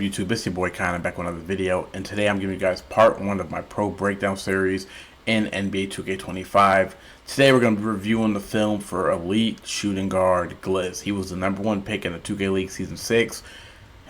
What's up, YouTube? It's your boy Kyle back with another video, and today I'm giving you guys part 1 of my pro breakdown series in NBA 2K25. Today we're going to be reviewing the film for elite shooting guard Glizz. He was the #1 pick in the 2K League Season 6.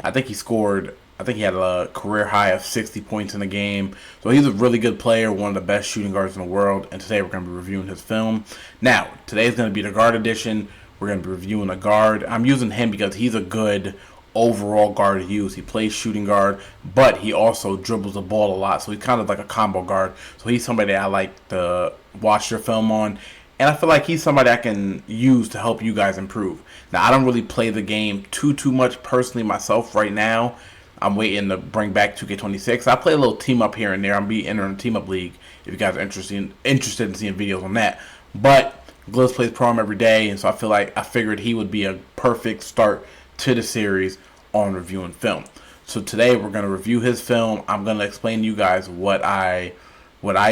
I think he had a career high of 60 points in the game. So he's a really good player, one of the best shooting guards in the world, and today we're going to be reviewing his film. Now, today's going to be the guard edition. We're going to be reviewing a guard. I'm using him because he's a good overall guard to use. He plays shooting guard, but he also dribbles the ball a lot, so he's kind of like a combo guard. So he's somebody that I like to watch their film on, and I feel like he's somebody I can use to help you guys improve. Now, I don't really play the game too much personally myself right now. I'm waiting to bring back 2K26. I play a little team up here and there. I'm be entering a team up league if you guys are interested in seeing videos on that. But Glizz plays pro every day, and so I figured he would be a perfect start to the series on reviewing film. So today we're going to review his film. I'm going to explain to you guys what I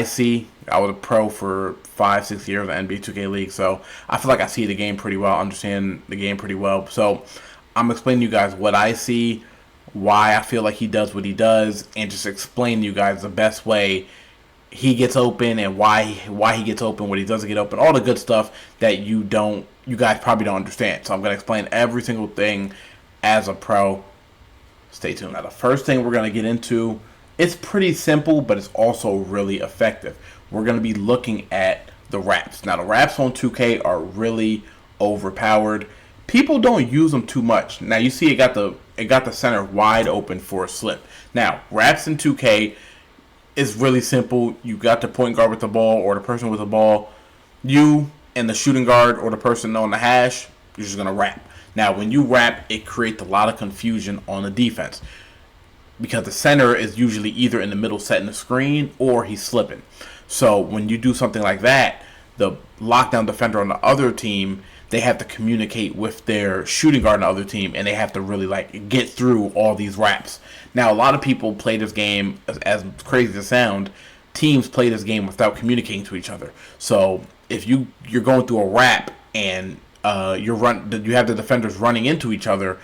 see. I was a pro for 5-6 years in the NBA 2K League, so I feel like I see the game pretty well, understand the game pretty well. So I'm explaining to you guys what I see, why I feel like he does what he does, and just explain to you guys the best way he gets open and why he gets open, what he doesn't get open, all the good stuff that you guys probably don't understand. So I'm going to explain every single thing as a pro. Stay tuned. Now, the first thing we're going to get into, it's pretty simple, but it's also really effective. We're going to be looking at the wraps. Now, the wraps on 2K are really overpowered. People don't use them too much. Now, you see it got the center wide open for a slip. Now, wraps in 2K is really simple. You got the point guard with the ball or the person with the ball. You and the shooting guard or the person on the hash, you're just going to wrap. Now, when you wrap, it creates a lot of confusion on the defense because the center is usually either in the middle setting the screen or he's slipping. So when you do something like that, the lockdown defender on the other team, they have to communicate with their shooting guard on the other team, and they have to really get through all these wraps. Now, a lot of people play this game, as crazy as it sounds, teams play this game without communicating to each other. So if you're going through a wrap and you have the defenders running into each other,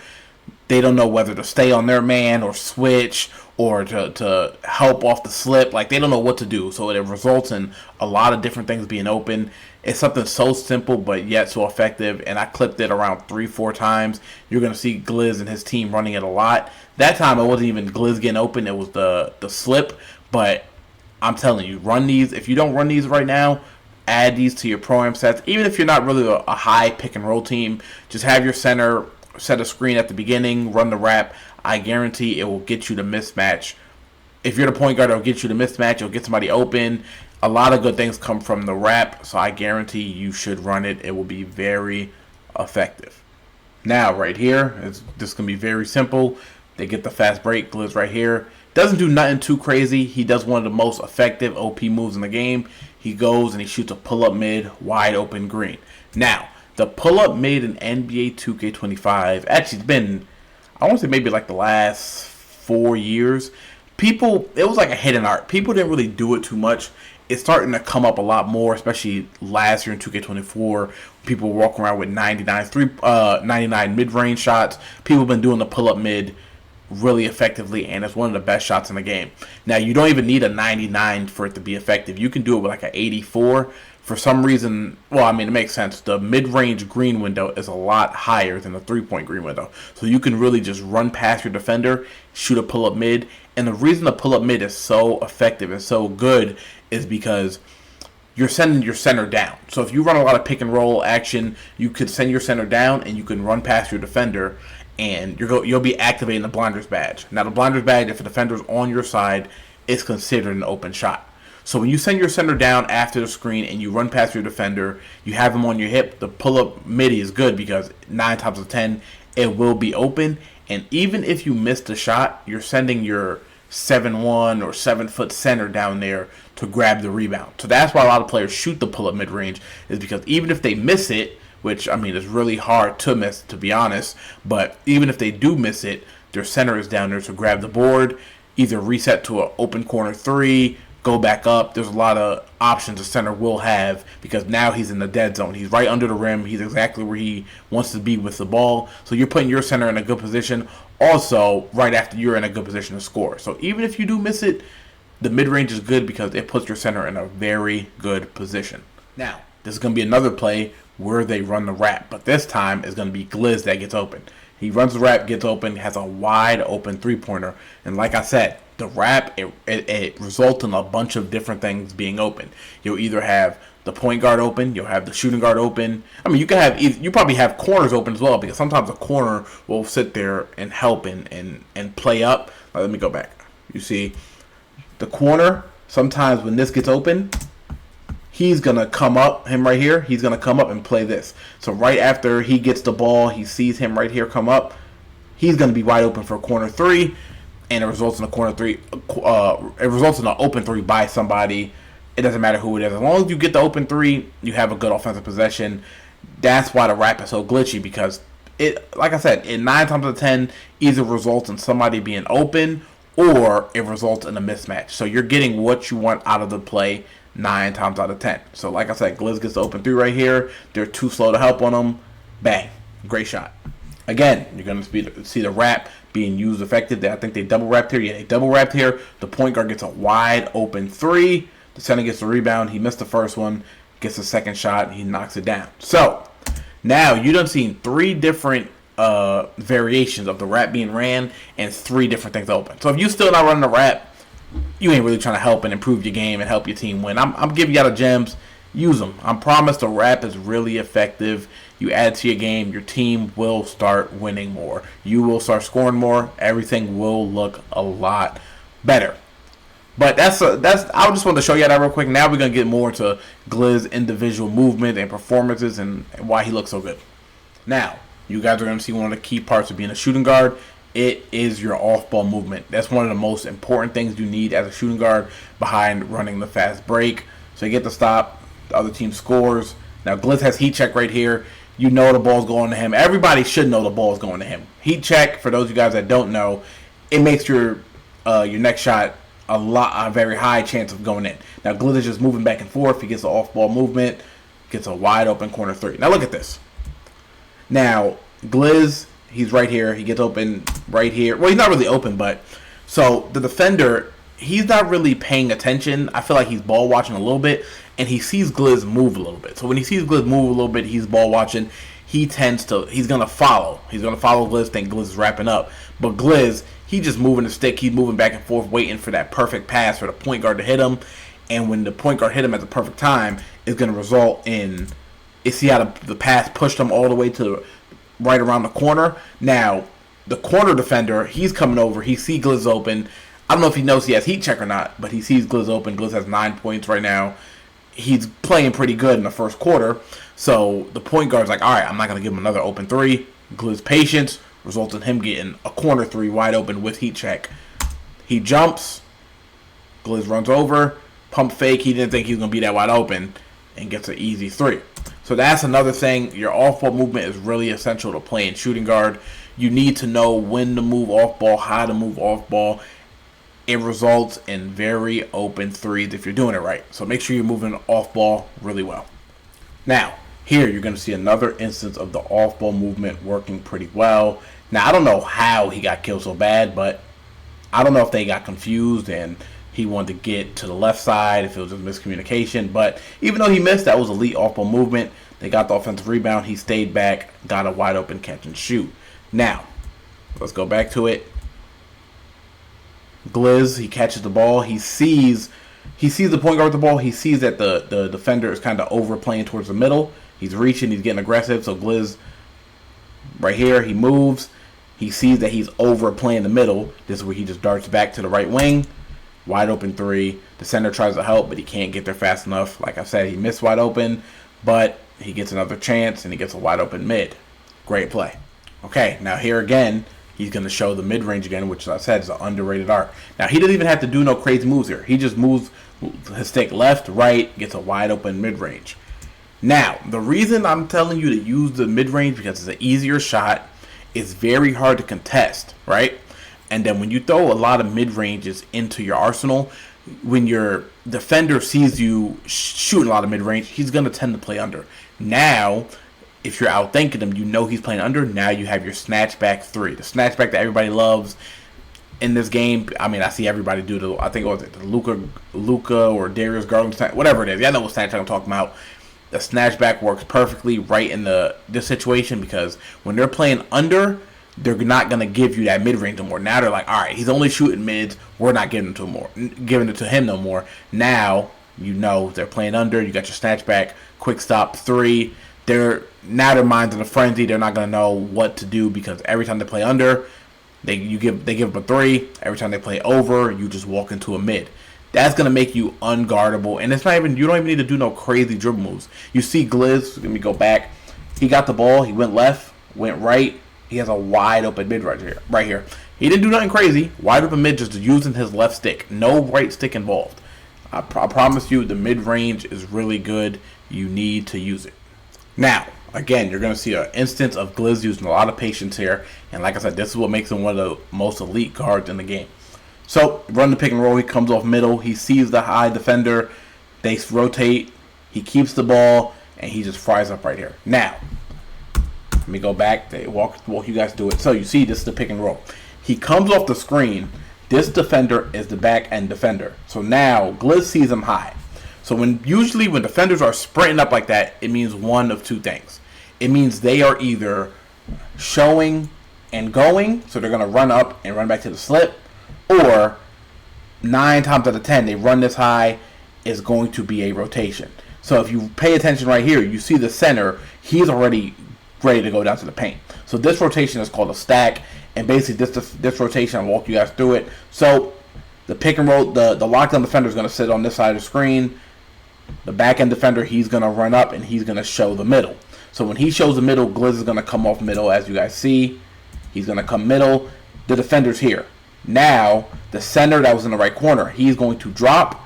they don't know whether to stay on their man or switch or to help off the slip. They don't know what to do. So it results in a lot of different things being open. It's something so simple but yet so effective, and I clipped it around 3-4 times. You're going to see Glizz and his team running it a lot. That time it wasn't even Glizz getting open, it was the slip. But I'm telling you, run these. If you don't run these right now, add these to your pro-am sets. Even if you're not really a high pick and roll team, just have your center set a screen at the beginning, run the wrap. I guarantee it will get you the mismatch. If you're the point guard, it'll get you the mismatch. It'll get somebody open. A lot of good things come from the wrap, so I guarantee you should run it. It will be very effective. Now, right here, this can be very simple. They get the fast break. Glizz right here. Doesn't do nothing too crazy. He does one of the most effective OP moves in the game. He goes and he shoots a pull-up mid, wide open green. Now, the pull-up mid in NBA 2K25, actually it's been, I want to say maybe the last 4 years, it was like a hidden art. People didn't really do it too much. It's starting to come up a lot more, especially last year in 2K24. People were walking around with 99 mid-range shots. People have been doing the pull-up mid really effectively, and it's one of the best shots in the game. Now, you don't even need a 99 for it to be effective. You can do it with an 84. For some reason, well, I mean, it makes sense. The mid-range green window is a lot higher than the three-point green window. So you can really just run past your defender, shoot a pull-up mid. And the reason the pull-up mid is so effective and so good is because you're sending your center down. So if you run a lot of pick-and-roll action, you could send your center down and you can run past your defender, and you'll be activating the blinders badge. Now, the blinders badge, if a defender's on your side, is considered an open shot. So when you send your center down after the screen and you run past your defender, you have him on your hip, the pull-up midi is good because 9 times out of 10, it will be open. And even if you miss the shot, you're sending your 7'1" or 7-foot center down there to grab the rebound. So that's why a lot of players shoot the pull-up mid-range, is because even if they miss it, which, I mean, is really hard to miss, to be honest, but even if they do miss it, their center is down there to grab the board, either reset to an open corner 3, go back up. There's a lot of options a center will have because now he's in the dead zone. He's right under the rim. He's exactly where he wants to be with the ball. So you're putting your center in a good position. Also, right after you're in a good position to score. So even if you do miss it, the mid-range is good because it puts your center in a very good position. Now, this is going to be another play where they run the wrap, but this time it's going to be Glizz that gets open. He runs the wrap, gets open, has a wide open three-pointer, and like I said, the wrap, it results in a bunch of different things being open. You'll either have the point guard open, you'll have the shooting guard open. I mean, you probably have corners open as well, because sometimes a corner will sit there and help and play up. Let me go back. You see, the corner, sometimes when this gets open, he's going to come up, him right here, he's going to come up and play this. So right after he gets the ball, he sees him right here come up, he's going to be wide open for a corner three, and it results in a corner three. It results in an open three by somebody. It doesn't matter who it is. As long as you get the open three, you have a good offensive possession. That's why the wrap is so glitchy, because it, like I said, it 9 times out of 10 either results in somebody being open or it results in a mismatch. So you're getting what you want out of the play 9 times out of 10. So like I said, Glizz gets the open three right here. They're too slow to help on them. Bang. Great shot. Again, you're going to see the wrap being used effective. I think they double wrapped here. Yeah, they double wrapped here. The point guard gets a wide open three. The center gets the rebound. He missed the first one. Gets the second shot. He knocks it down. So now you done seen 3 different variations of the wrap being ran and 3 different things open. So if you still not running the wrap, you ain't really trying to help and improve your game and help your team win. I'm giving you all the gems. Use them. I promise the wrap is really effective. You add it to your game, your team will start winning more. You will start scoring more. Everything will look a lot better. But I just wanted to show you that real quick. Now we're gonna get more into Glizz individual movement and performances and why he looks so good. Now, you guys are gonna see one of the key parts of being a shooting guard. It is your off-ball movement. That's one of the most important things you need as a shooting guard behind running the fast break. So you get the stop, the other team scores. Now Glizz has heat check right here. You know the ball's going to him. Everybody should know the ball's going to him. Heat check, for those of you guys that don't know, it makes your next shot a very high chance of going in. Now Glizz is just moving back and forth. He gets an off-ball movement, gets a wide open corner three. Now look at this. Now Glizz, he's right here. He gets open right here. Well, he's not really open, but so the defender, he's not really paying attention. I feel like he's ball watching a little bit, and he sees Glizz move a little bit. So when he sees Glizz move a little bit, he's ball watching. He's gonna follow. He's gonna follow Glizz, think Glizz is wrapping up. But Glizz, he's just moving the stick. He's moving back and forth, waiting for that perfect pass for the point guard to hit him. And when the point guard hit him at the perfect time, it's gonna result in, see how the pass pushed him all the way to right around the corner. Now, the corner defender, he's coming over. He sees Glizz open. I don't know if he knows he has heat check or not, but he sees Glizz open. Glizz has 9 points right now. He's playing pretty good in the first quarter. So the point guard's like, all right, I'm not going to give him another open three. Glizz patience results in him getting a corner three wide open with heat check. He jumps. Glizz runs over. Pump fake. He didn't think he was going to be that wide open and gets an easy three. So that's another thing. Your off-ball movement is really essential to playing shooting guard. You need to know when to move off-ball, how to move off-ball. It results in very open threes if you're doing it right. So make sure you're moving off-ball really well. Now, here you're going to see another instance of the off-ball movement working pretty well. Now, I don't know how he got killed so bad, but I don't know if they got confused and he wanted to get to the left side, if it was just miscommunication. But even though he missed, that was elite off-ball movement. They got the offensive rebound. He stayed back, got a wide open catch and shoot. Now, let's go back to it. Glizz, he catches the ball. He sees the point guard with the ball. He sees that the defender is kind of overplaying towards the middle. He's reaching. He's getting aggressive. So Glizz, right here, he moves. He sees that he's overplaying the middle. This is where he just darts back to the right wing. Wide open three. The center tries to help, but he can't get there fast enough. Like I said, he missed wide open, but he gets another chance, and he gets a wide open mid. Great play. Okay, now here again, he's going to show the mid-range again, which, as I said, is an underrated art. Now, he doesn't even have to do no crazy moves here. He just moves his stick left, right, gets a wide-open mid-range. Now, the reason I'm telling you to use the mid-range because it's an easier shot. It's very hard to contest, right? And then when you throw a lot of mid-ranges into your arsenal, when your defender sees you shooting a lot of mid-range, he's going to tend to play under. Now, if you're outthinking him, you know he's playing under. Now you have your snatchback 3. The snatchback that everybody loves in this game. I mean, I see everybody do the, I think it was the Luca or Darius Garland, whatever it is. Y'all know what snatchback I'm talking about. The snatchback works perfectly right in this situation, because when they're playing under, they're not going to give you that mid-range no more. Now they're like, all right, he's only shooting mids. We're not giving it to him no more. Now, you know they're playing under. You got your snatchback, quick stop 3. Now their mind's in a frenzy. They're not going to know what to do, because every time they play under, they give up a 3. Every time they play over, you just walk into a mid. That's going to make you unguardable. And it's not even, you don't even need to do no crazy dribble moves. You see Glizz, let me go back. He got the ball. He went left, went right. He has a wide open mid right here. He didn't do nothing crazy. Wide open mid, just using his left stick. No right stick involved. I promise you, the mid range is really good. You need to use it. Now, again, you're going to see an instance of Glizz using a lot of patience here. And like I said, this is what makes him one of the most elite guards in the game. So, run the pick and roll. He comes off middle. He sees the high defender. They rotate. He keeps the ball. And he just fries up right here. Now, let me go back. They walk you guys do it. So, you see, this is the pick and roll. He comes off the screen. This defender is the back end defender. So, now, Glizz sees him high. So, usually when defenders are sprinting up like that, it means one of two things. It means they are either showing and going. So, they're going to run up and run back to the slip. Or 9 times out of 10, they run this high, is going to be a rotation. So if you pay attention right here, you see the center, he's already ready to go down to the paint. So this rotation is called a stack, and basically this rotation, I'll walk you guys through it. So the pick and roll, the lockdown defender is going to sit on this side of the screen. The back end defender, he's going to run up and he's going to show the middle. So when he shows the middle, Glizz is going to come off middle, as you guys see. He's going to come middle. The defender's here. Now, the center that was in the right corner, he's going to drop.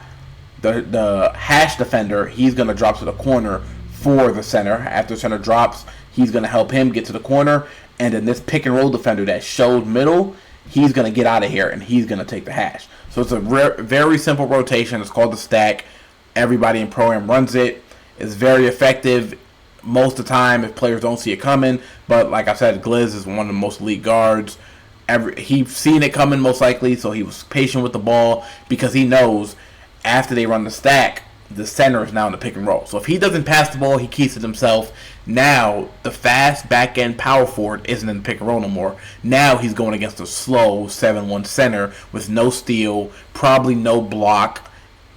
The hash defender, he's going to drop to the corner for the center. After the center drops, he's going to help him get to the corner. And then this pick and roll defender that showed middle, he's going to get out of here and he's going to take the hash. So it's a very simple rotation. It's called the stack. Everybody in Pro-Am runs it. It's very effective most of the time if players don't see it coming. But like I said, Glizz is one of the most elite guards. He's seen it coming most likely, so he was patient with the ball, because he knows after they run the stack, the center is now in the pick and roll. So if he doesn't pass the ball, he keeps it himself. Now the fast back end power forward isn't in the pick and roll no more. Now he's going against a slow 7-1 center with no steal, probably no block,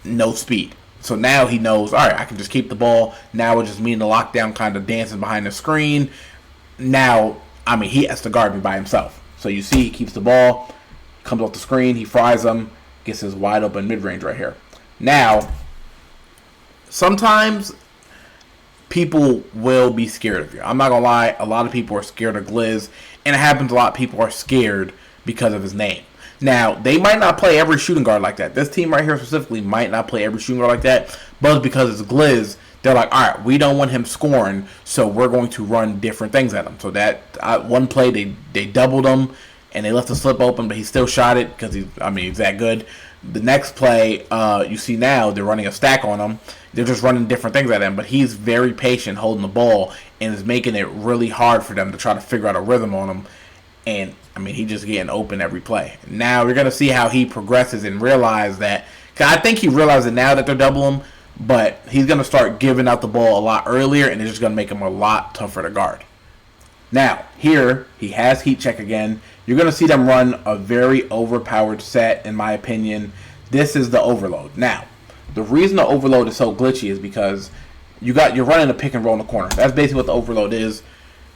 no speed. So now he knows, all right, I can just keep the ball. Now it's just me in the lockdown kind of dancing behind the screen. Now, I mean, he has to guard me by himself. So you see he keeps the ball, comes off the screen, he fries them, gets his wide open mid-range right here. Now, sometimes people will be scared of you. I'm not going to lie, a lot of people are scared of Glizz, and it happens a lot. People are scared because of his name. Now, they might not play every shooting guard like that. This team right here specifically might not play every shooting guard like that, but it's because it's Glizz. They're like, all right, we don't want him scoring, so we're going to run different things at him. So that one play, they doubled him, and they left the slip open, but he still shot it because he's that good. The next play, you see now, they're running a stack on him. They're just running different things at him, but he's very patient holding the ball and is making it really hard for them to try to figure out a rhythm on him. And, I mean, he's just getting open every play. Now, we're going to see how he progresses and realize that, because I think he realizes now that they're doubling him, but he's going to start giving out the ball a lot earlier, and it's just going to make him a lot tougher to guard. Now, here, he has heat check again. You're going to see them run a very overpowered set, in my opinion. This is the overload. Now, the reason the overload is so glitchy is because you're running a pick and roll in the corner. That's basically what the overload is.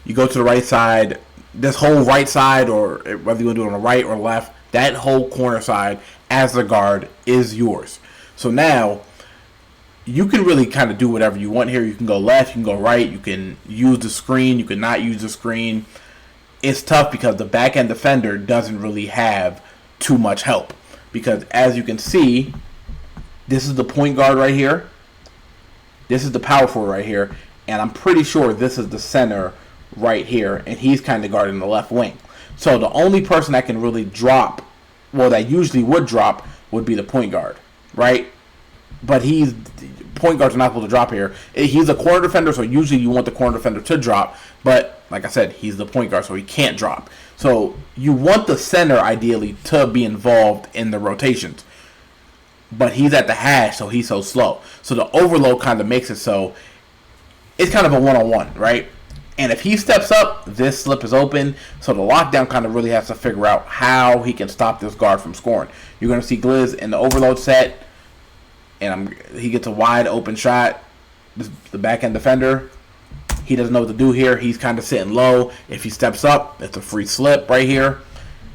You go to the right side. This whole right side, or whether you want to do it on the right or left, that whole corner side as the guard is yours. So now, you can really kind of do whatever you want here. You can go left, you can go right, you can use the screen, you can not use the screen. It's tough because the back end defender doesn't really have too much help. Because as you can see, this is the point guard right here. This is the power forward right here. And I'm pretty sure this is the center right here. And he's kind of guarding the left wing. So the only person that can really drop, well, that usually would drop, would be the point guard, right? but he's point guards are not supposed to drop here. He's a corner defender, so usually you want the corner defender to drop. But like I said, he's the point guard, so he can't drop. So you want the center ideally to be involved in the rotations. But he's at the hash, so he's so slow. So the overload kind of makes it so it's kind of a one-on-one, right? And if he steps up, this slip is open. So the lockdown kind of really has to figure out how he can stop this guard from scoring. You're going to see Glizz in the overload set. And he gets a wide open shot. The back end defender, he doesn't know what to do here. He's kind of sitting low. If he steps up, it's a free slip right here.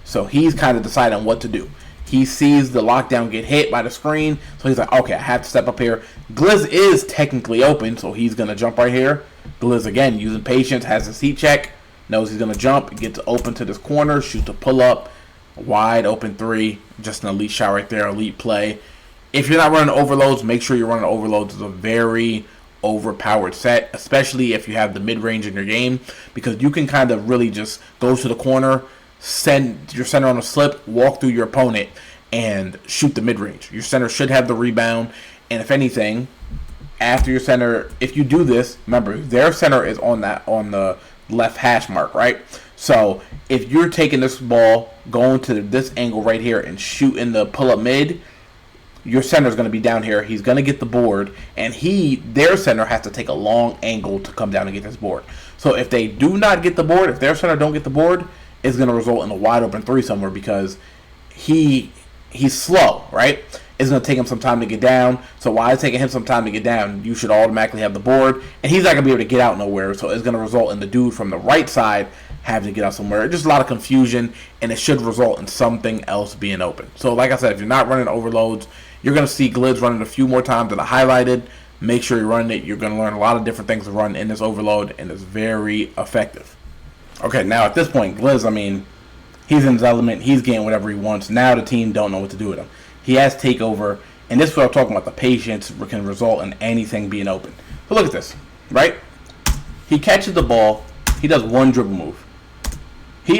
So he's kind of deciding what to do. He sees the lockdown get hit by the screen. So he's like, okay, I have to step up here. Glizz is technically open, so he's going to jump right here. Glizz, again, using patience, has his heat check. Knows he's going to jump. Gets open to this corner. Shoots a pull-up. Wide open three. Just an elite shot right there. Elite play. If you're not running overloads, make sure you're running overloads. It's a very overpowered set, especially if you have the mid-range in your game, because you can kind of really just go to the corner, send your center on a slip, walk through your opponent, and shoot the mid-range. Your center should have the rebound, and if anything, after your center, if you do this, remember, their center is on the left hash mark, right? So if you're taking this ball, going to this angle right here, and shooting the pull-up mid, your center is going to be down here. He's going to get the board, and their center has to take a long angle to come down and get this board. So if they do not get the board, if their center don't get the board, it's going to result in a wide open three somewhere because he's slow, right? It's going to take him some time to get down. So while it's taking him some time to get down, you should automatically have the board, and he's not going to be able to get out nowhere. So it's going to result in the dude from the right side having to get out somewhere. Just a lot of confusion, and it should result in something else being open. So like I said, if you're not running overloads, you're going to see Glizz running a few more times that I highlighted. Make sure you're running it. You're going to learn a lot of different things to run in this overload, and it's very effective. Okay, now at this point, Glizz, I mean, he's in his element. He's getting whatever he wants. Now the team don't know what to do with him. He has takeover, and this is what I'm talking about. The patience can result in anything being open. But look at this, right? He catches the ball. He does one dribble move. He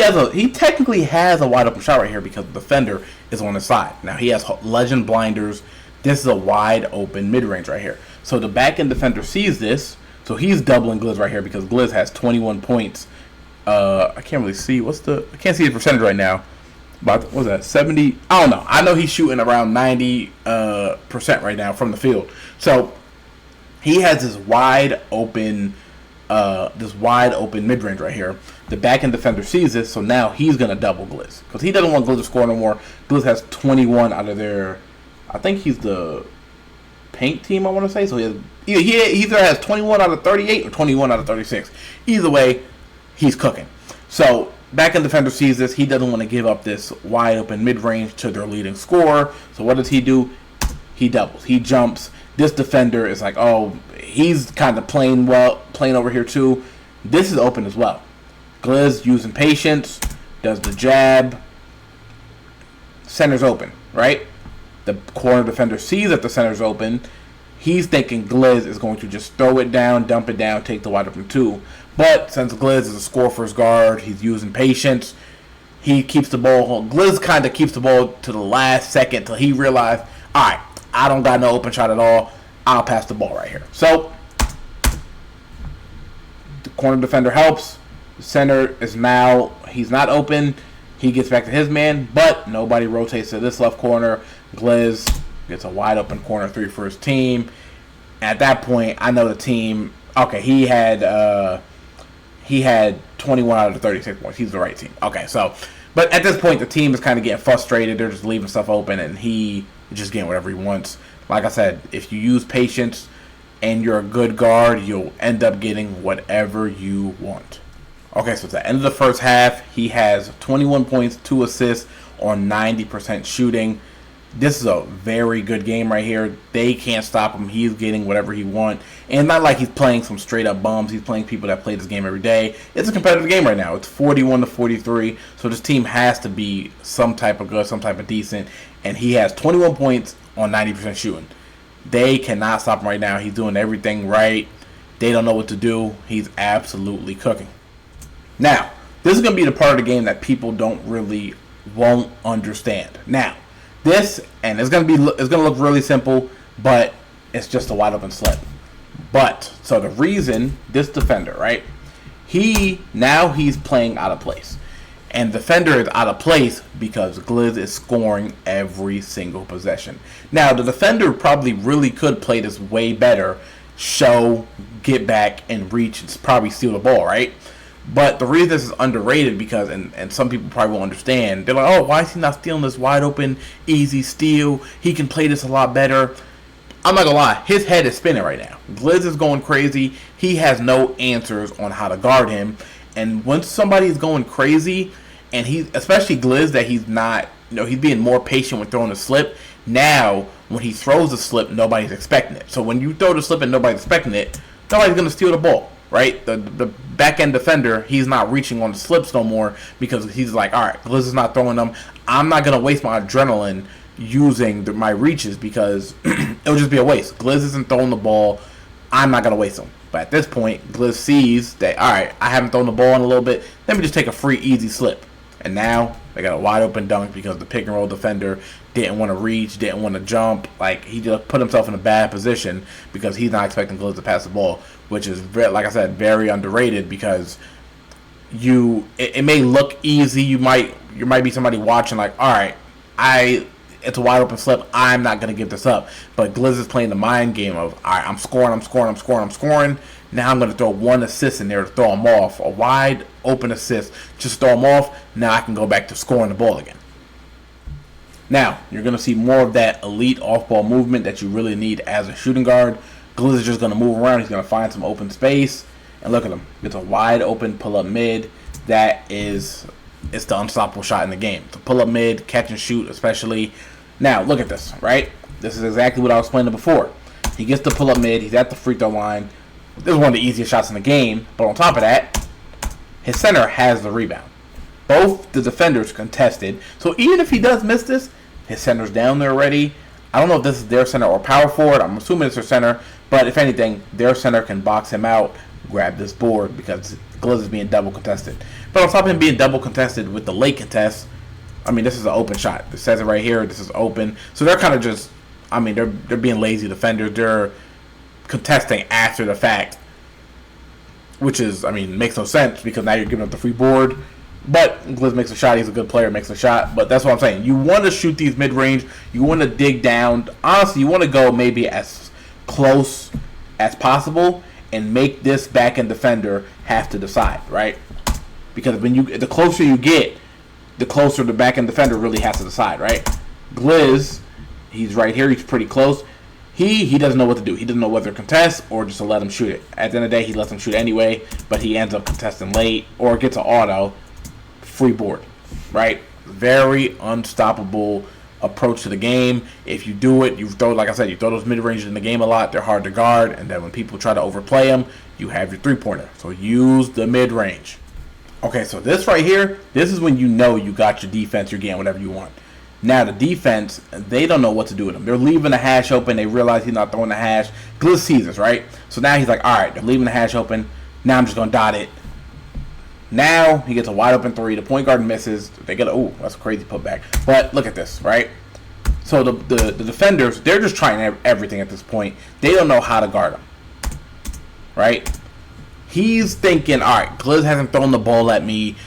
technically has a wide open shot right here because the defender is on his side. Now he has legend blinders. This is a wide open mid range right here. So the back end defender sees this, so he's doubling Glizz right here because Glizz has 21 points. I can't really see I can't see his percentage right now. But what was that, 70? I don't know. I know he's shooting around 90% right now from the field. So he has this wide open mid range right here. The back end defender sees this, so now he's gonna double Glizz because he doesn't want Glizz to score no more. Glizz has 21 out of their, I think he's the paint team, I want to say. So he either has 21 out of 38 or 21 out of 36. Either way, he's cooking. So back end defender sees this. He doesn't want to give up this wide open mid range to their leading scorer. So what does he do? He doubles. He jumps. This defender is like, oh, he's kind of playing over here too. This is open as well. Glizz using patience, does the jab. Center's open, right? The corner defender sees that the center's open. He's thinking Glizz is going to just throw it down, dump it down, take the wide open two. But since Glizz is a score first guard, he's using patience. He keeps the ball. Glizz kind of keeps the ball to the last second till he realized, all right, I don't got no open shot at all. I'll pass the ball right here. So the corner defender helps. The center is now, he's not open. He gets back to his man, but nobody rotates to this left corner. Glizz gets a wide open corner three for his team. At that point, I know the team, okay, he had 21 out of the 36 points. He's the right team. Okay, so, but at this point, the team is kind of getting frustrated. They're just leaving stuff open, and he is just getting whatever he wants. Like I said, if you use patience and you're a good guard, you'll end up getting whatever you want. Okay, so at the end of the first half, he has 21 points, 2 assists on 90% shooting. This is a very good game right here. They can't stop him. He's getting whatever he wants. And not like he's playing some straight-up bums. He's playing people that play this game every day. It's a competitive game right now. It's 41-43. So this team has to be some type of good, some type of decent. And he has 21 points on 90% shooting. They cannot stop him right now. He's doing everything right. They don't know what to do. He's absolutely cooking. Now, this is going to be the part of the game that people won't understand. Now, this, and it's going to look really simple, but it's just a wide open slip. But so the reason this defender, right? He's playing out of place. And defender is out of place because Glizz is scoring every single possession. Now, the defender probably really could play this way better, show, get back, and reach, and probably steal the ball, right? But the reason this is underrated because, and some people probably won't understand, they're like, oh, why is he not stealing this wide open, easy steal? He can play this a lot better. I'm not gonna lie, his head is spinning right now. Glizz is going crazy. He has no answers on how to guard him. And once somebody is going crazy, and especially Glizz, that he's not, he's being more patient with throwing a slip. Now, when he throws a slip, nobody's expecting it. So when you throw the slip and nobody's expecting it, nobody's gonna steal the ball, right? The back end defender, he's not reaching on the slips no more because he's like, all right, Glizz is not throwing them. I'm not gonna waste my adrenaline using my reaches because it'll just be a waste. Glizz isn't throwing the ball. I'm not gonna waste them. But at this point, Glizz sees that, all right, I haven't thrown the ball in a little bit. Let me just take a free, easy slip. And now they got a wide open dunk because the pick and roll defender didn't want to reach, didn't want to jump. Like, he just put himself in a bad position because he's not expecting Glizz to pass the ball, which is, like I said, very underrated because it may look easy. You might be somebody watching like, all right, it's a wide open slip. I'm not going to give this up. But Glizz is playing the mind game of, all right, I'm scoring. Now I'm going to throw one assist in there to throw him off. A wide open assist. Just throw him off. Now I can go back to scoring the ball again. Now, you're going to see more of that elite off-ball movement that you really need as a shooting guard. Glizz is just going to move around. He's going to find some open space. And look at him. It's a wide open pull-up mid. It's the unstoppable shot in the game. It's a pull-up mid, catch and shoot especially. Now, look at this, right? This is exactly what I was explaining before. He gets the pull-up mid. He's at the free throw line. This is one of the easiest shots in the game. But on top of that, his center has the rebound. Both the defenders contested. So even if he does miss this, his center's down there already. I don't know if this is their center or power forward. I'm assuming it's their center. But if anything, their center can box him out, grab this board because Glizz is being double contested. But on top of him being double contested with the late contest, I mean, this is an open shot. It says it right here. This is open. So they're kind of just, I mean, they're being lazy defenders. They're contesting after the fact, which is, I mean, makes no sense because now you're giving up the free board. But Glizz makes a shot. He's a good player, makes a shot. But that's what I'm saying. You want to shoot these mid-range. You want to dig down. Honestly, you want to go maybe as close as possible and make this back-end defender have to decide, right? Because the closer you get, the closer the back-end defender really has to decide, right? Glizz, he's right here. He's pretty close. He doesn't know what to do. He doesn't know whether to contest or just to let him shoot it. At the end of the day, he lets him shoot anyway, but he ends up contesting late or gets an auto. Free board, right? Very unstoppable approach to the game. If you do it, like I said, you throw those mid-ranges in the game a lot. They're hard to guard, and then when people try to overplay them, you have your three-pointer. So use the mid-range. Okay, so this right here, this is when you know you got your defense. You're getting whatever you want. Now, the defense, they don't know what to do with him. They're leaving the hash open. They realize he's not throwing the hash. Glizz sees this, right? So now he's like, all right, they're leaving the hash open. Now I'm just going to dot it. Now he gets a wide open three. The point guard misses. They get that's a crazy putback. But look at this, right? So the defenders, they're just trying everything at this point. They don't know how to guard him, right? He's thinking, all right, Glizz hasn't thrown the ball at me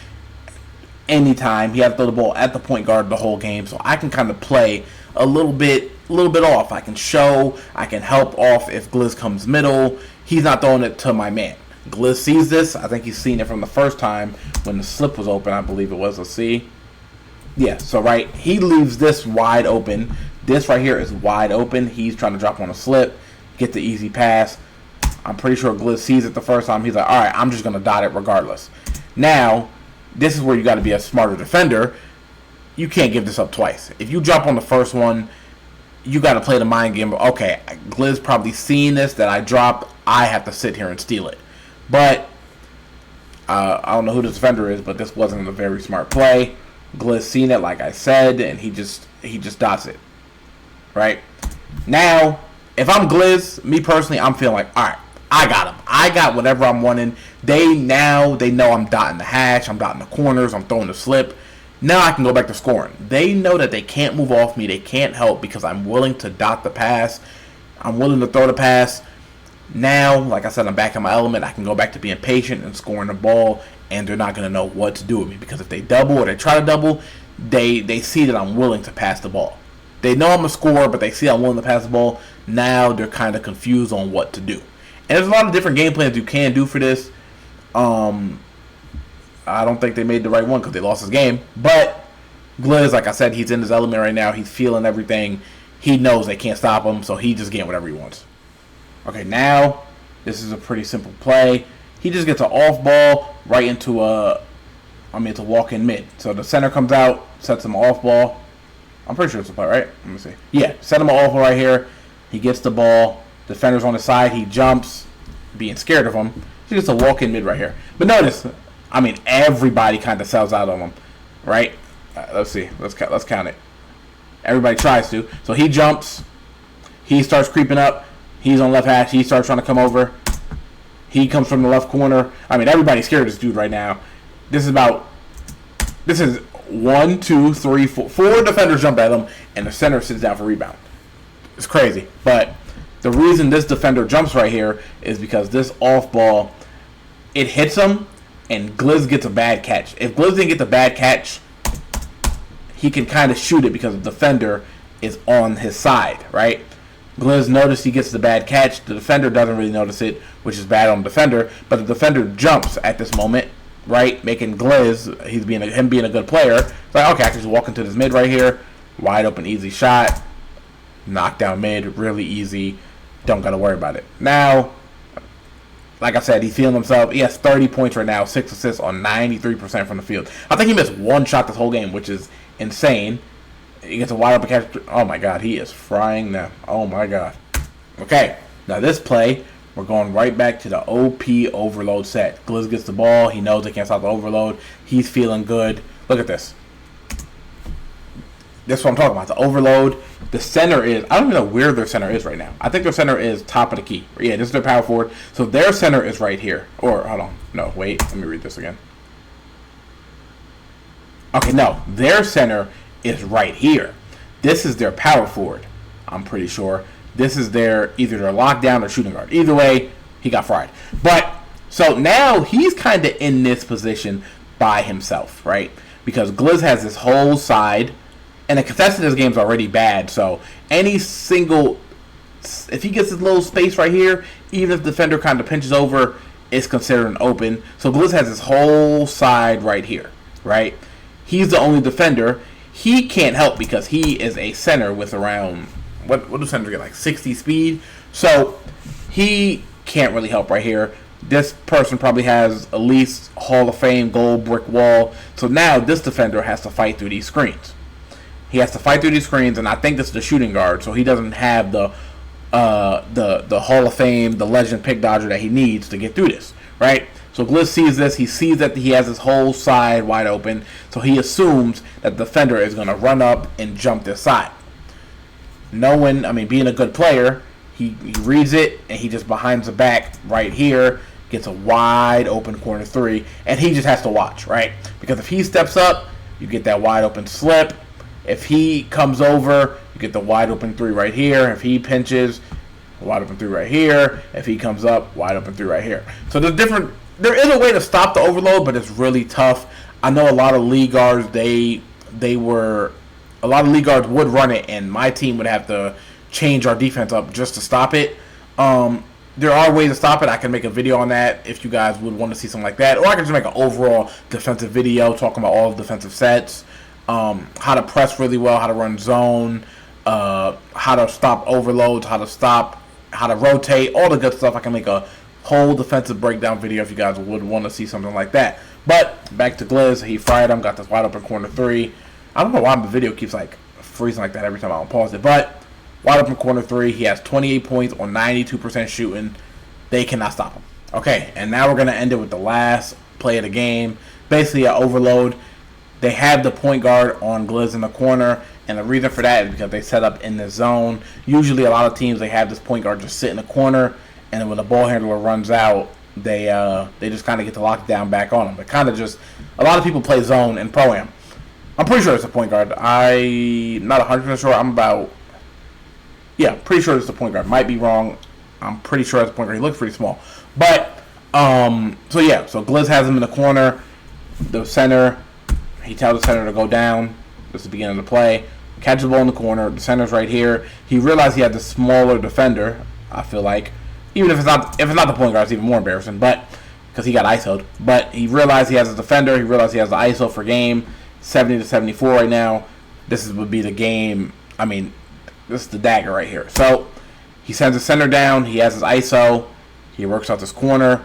anytime. He has to throw the ball at the point guard the whole game, so I can kind of play a little bit off. I can help off if Glizz comes middle. He's not throwing it to my man. Glizz sees this. I think he's seen it from the first time when the slip was open, I believe it was. Let's see. Yeah, so right, he leaves this wide open. This right here is wide open. He's trying to drop on a slip, get the easy pass. I'm pretty sure Glizz sees it the first time. He's like, all right, I'm just going to dot it regardless. Now, this is where you got to be a smarter defender. You can't give this up twice. If you drop on the first one, you got to play the mind game of, okay, Glizz probably seen this that I dropped. I have to sit here and steal it. But I don't know who the defender is, but this wasn't a very smart play. Glizz seen it, like I said, and he just dots it. Right? Now, if I'm Glizz, me personally, I'm feeling like, all right, I got him. I got whatever I'm wanting. They know I'm dotting the hash, I'm dotting the corners, I'm throwing the slip. Now I can go back to scoring. They know that they can't move off me, they can't help because I'm willing to dot the pass. I'm willing to throw the pass. Now, like I said, I'm back in my element. I can go back to being patient and scoring the ball, and they're not going to know what to do with me, because if they double or they try to double, they see that I'm willing to pass the ball. They know I'm a scorer, but they see I'm willing to pass the ball. Now they're kind of confused on what to do. And there's a lot of different game plans you can do for this. I don't think they made the right one because they lost his game. But Glizz, like I said, he's in his element right now. He's feeling everything. He knows they can't stop him, so he's just getting whatever he wants. Okay, now this is a pretty simple play. He just gets an off ball right into it's a walk-in mid. So the center comes out, sets him an off ball. I'm pretty sure it's a play, right? Let me see. Yeah, set him an off ball right here. He gets the ball. Defender's on the side. He jumps, being scared of him. He gets a walk-in mid right here. But notice, everybody kind of sells out on him, right? Let's see. Let's count it. Everybody tries to. So he jumps. He starts creeping up. He's on left hash. He starts trying to come over. He comes from the left corner. Everybody's scared of this dude right now. This is 1, 2, 3, 4. 4 defenders jump at him, and the center sits down for rebound. It's crazy. But the reason this defender jumps right here is because this off ball, it hits him, and Glizz gets a bad catch. If Glizz didn't get the bad catch, he can kind of shoot it because the defender is on his side, right? Glizz noticed he gets the bad catch. The defender doesn't really notice it, which is bad on the defender. But the defender jumps at this moment, right? Making Glizz, him being a good player. It's like, okay, I can just walk into this mid right here. Wide open, easy shot. Knock down mid, really easy. Don't got to worry about it. Now, like I said, he's feeling himself. He has 30 points right now, 6 assists on 93% from the field. I think he missed 1 shot this whole game, which is insane. He gets a wide open catch. Oh, my God. He is frying now. Oh, my God. Okay. Now, this play, we're going right back to the OP overload set. Glizz gets the ball. He knows they can't stop the overload. He's feeling good. Look at this. This is what I'm talking about. The overload. The center is... I don't even know where their center is right now. I think their center is top of the key. Yeah, this is their power forward. So, their center is right here. Or, hold on. No, wait. Let me read this again. Okay, no. Their center is right here. This is their power forward, I'm pretty sure. This is either their lockdown or shooting guard. Either way, he got fried. But, so now he's kind of in this position by himself, right? Because Glizz has this whole side, and the contested in this game is already bad, so any single, if he gets this little space right here, even if the defender kind of pinches over, it's considered an open. So Glizz has this whole side right here, right? He's the only defender. He can't help because he is a center with around, what do centers get, like 60 speed? So he can't really help right here. This person probably has at least Hall of Fame gold brick wall. So now this defender has to fight through these screens. He has to fight through these screens, and I think this is the shooting guard, so he doesn't have the Hall of Fame, the legend pick dodger that he needs to get through this, right? So Glizz sees this. He sees that he has his whole side wide open. So he assumes that the defender is going to run up and jump this side. Being a good player, he reads it, and he just behind the back right here gets a wide open corner 3. And he just has to watch, right? Because if he steps up, you get that wide open slip. If he comes over, you get the wide open 3 right here. If he pinches, wide open 3 right here. If he comes up, wide open 3 right here. So there is a way to stop the overload, but it's really tough. I know a lot of league guards, a lot of league guards would run it, and my team would have to change our defense up just to stop it. There are ways to stop it. I can make a video on that if you guys would want to see something like that. Or I can just make an overall defensive video talking about all the defensive sets, how to press really well, how to run zone, how to stop overloads, how to rotate, all the good stuff. I can make a whole defensive breakdown video if you guys would want to see something like that. But back to Glizz, he fried him, got this wide open corner 3. I don't know why the video keeps like freezing like that every time I don't pause it, but wide open corner 3. He has 28 points on 92% shooting. They cannot stop him. Okay, and now we're gonna end it with the last play of the game. Basically, an overload. They have the point guard on Glizz in the corner, and the reason for that is because they set up in the zone. Usually, a lot of teams they have this point guard just sit in the corner. And then when the ball handler runs out, they just kind of get the lockdown back on them. But kind of just, a lot of people play zone and pro-am. I'm pretty sure it's a point guard. I'm not 100% sure. I'm about Yeah, pretty sure it's the point guard. Might be wrong. I'm pretty sure it's the point guard. He looks pretty small. But, so yeah. So Glizz has him in the corner. The center, he tells the center to go down. This is the beginning of the play. Catches the ball in the corner. The center's right here. He realized he had the smaller defender, I feel like. Even if it's not the point guard, it's even more embarrassing. But because he got ISO'd. But he realized he has a defender. He realized he has the ISO for game. 70-74 right now. This would be the game. I mean, this is the dagger right here. So he sends the center down. He has his ISO. He works out this corner.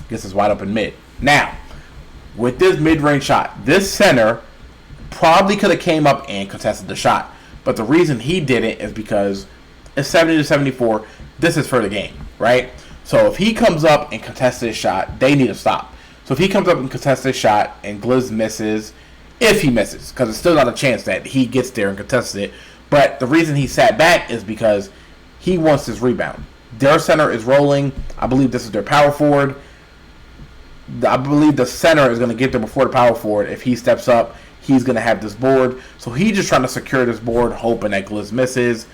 Gets his wide open mid. Now, with this mid-range shot, this center probably could have came up and contested the shot. But the reason he didn't is because it's 70-74. This is for the game, right? So if he comes up and contests this shot, they need to stop. So if he comes up and contests this shot and Glizz misses, if he misses, because it's still not a chance that he gets there and contests it. But the reason he sat back is because he wants this rebound. Their center is rolling. I believe this is their power forward. I believe the center is going to get there before the power forward. If he steps up, he's going to have this board. So he's just trying to secure this board, hoping that Glizz misses.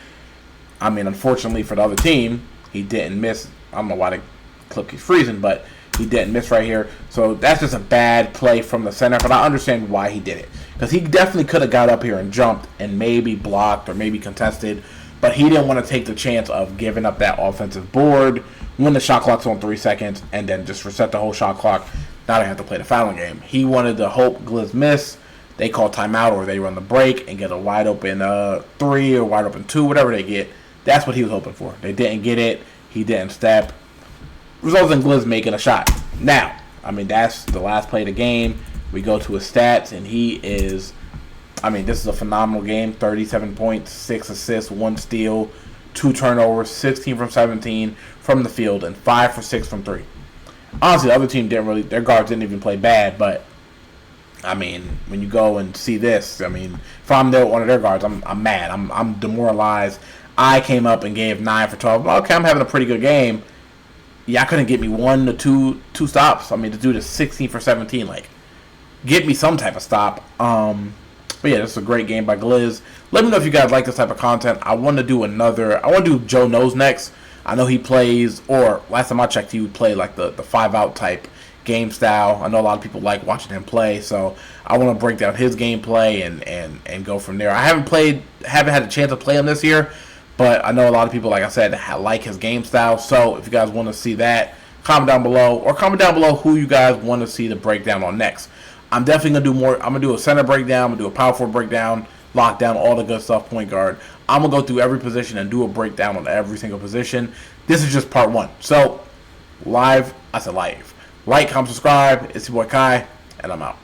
I mean, unfortunately for the other team, he didn't miss. I don't know why the clip keeps freezing, but he didn't miss right here. So that's just a bad play from the center, but I understand why he did it. Because he definitely could have got up here and jumped and maybe blocked or maybe contested, but he didn't want to take the chance of giving up that offensive board when the shot clock's on 3 seconds and then just reset the whole shot clock. Now they have to play the fouling game. He wanted to hope Glizz miss. They call timeout or they run the break and get a wide open 3 or wide open 2, whatever they get. That's what he was hoping for. They didn't get it. He didn't step. Results in Glizz making a shot. Now, I mean, that's the last play of the game. We go to his stats, and he is, I mean, this is a phenomenal game. 37 points, 6 assists, 1 steal, 2 turnovers, 16 from 17 from the field, and 5 for 6 from 3. Honestly, the other team didn't really, their guards didn't even play bad, but, I mean, when you go and see this, I mean, if I'm there with one of their guards, I'm mad. I'm demoralized. I came up and gave 9 for 12. Okay, I'm having a pretty good game. Yeah, I couldn't get me 1 to 2 stops. I mean, to do the 16 for 17, like, get me some type of stop. But yeah, this is a great game by Glizz. Let me know if you guys like this type of content. I want to do Joe Knows next. I know he plays, or last time I checked, he would play like the 5-out type game style. I know a lot of people like watching him play, so I want to break down his gameplay and go from there. I haven't had a chance to play him this year, but I know a lot of people, like I said, like his game style. So if you guys want to see that, comment down below, or comment down below who you guys want to see the breakdown on next. I'm definitely going to do more. I'm going to do a center breakdown. I'm going to do a power forward breakdown, lockdown, all the good stuff, point guard. I'm going to go through every position and do a breakdown on every single position. This is just part 1. So, live. Like, comment, subscribe. It's your boy Kai, and I'm out.